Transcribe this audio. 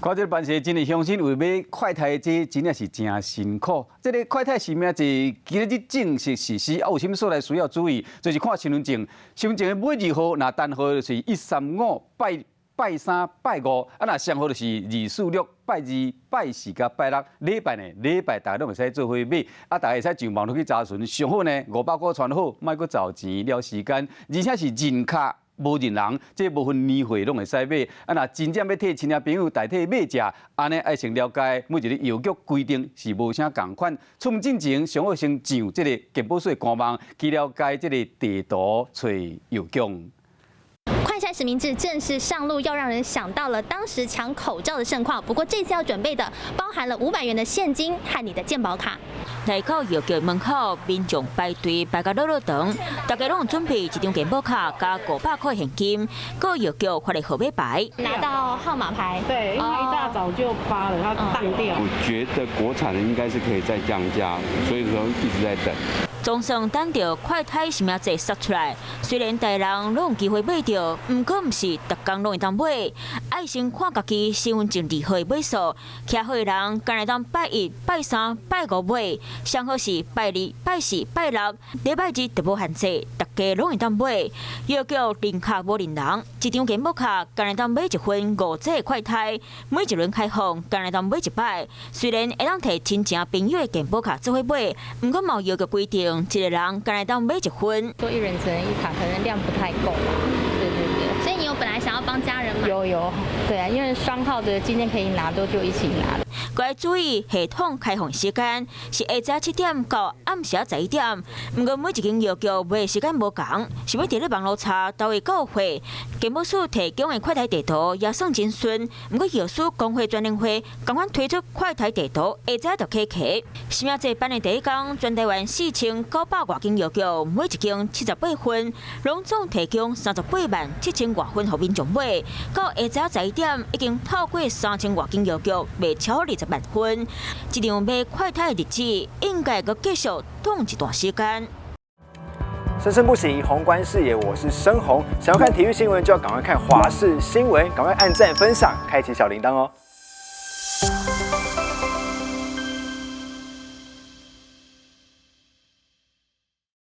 看这个办事真诶乡亲为买快泰这真正是真辛苦。这个快泰是咩？即今日正式实施，有啥物所在需要注意？就是看身份证，身份证的每2号，那单号就是135拜3、拜5，那双号就是2、4、6、拜2、拜4甲拜6。礼拜呢，礼拜大家都会使做伙买，大家会使上网络去查询。上好呢，500块传好，莫搁找钱了时间，而且是认卡。无认人，这部分年货拢会使买。若真正要替亲戚朋友代替买食，安尼爱先了解每一个邮局规定是无啥共款。出门进前，上好先上这个健保署的官网去了解这个地图，找邮局。快筛实名制正式上路，要让人想到了当时抢口罩的盛况。不过这次要准备的包含了500元的现金和你的健保卡。来到邮局门口，民众排队排到落长，大家拢准备一张健保卡加500块现金，各邮局发的号码牌，拿到号码牌。对，因为一大早就发了，它当掉。我觉得国产的应该是可以再降价，所以说一直在等。总算等到快泰实名制杀出来，虽然大人拢有机会买到，不过唔是逐工拢会当买，爱先看家己身份证2号的尾数，徛好的人敢来当拜1、拜3、拜5买，上好是拜2、拜4、拜6，礼拜日就无限制，大家拢会当买。邮局认卡无认人，一张健保卡敢来当买1份5节快泰，每一轮开放敢来当买1摆。虽然会当摕亲情朋友的健保卡做伙买，不过冇邮局规定。一个人敢来当买1份，做1人只能1卡，可能量不太够吧。对对对。所以你有本来想要帮家人买？有，对啊，因为双号的今天可以拿，都就一起拿了。该注意系统开放时间是下午7点到暗时11点。不过每一间邮局卖的时间无同，想要伫咧网络查到位购会，健保署提供的快泰地图也算真顺。不过邮署工会专联会赶快推出快泰地图，下午就开启。实名制办的第一天，全台湾4900多间邮局，每一间78份，拢总提供38万7000多份给民众买。到下午11点，已经透过3000多间邮局卖超20万份。这场买快泰的日子，应该阁继续等一段时间。生生不息，宏观视野，我是申宏。想要看体育新闻，就要赶快看华视新闻，赶快按赞、分享、开启小铃铛哦。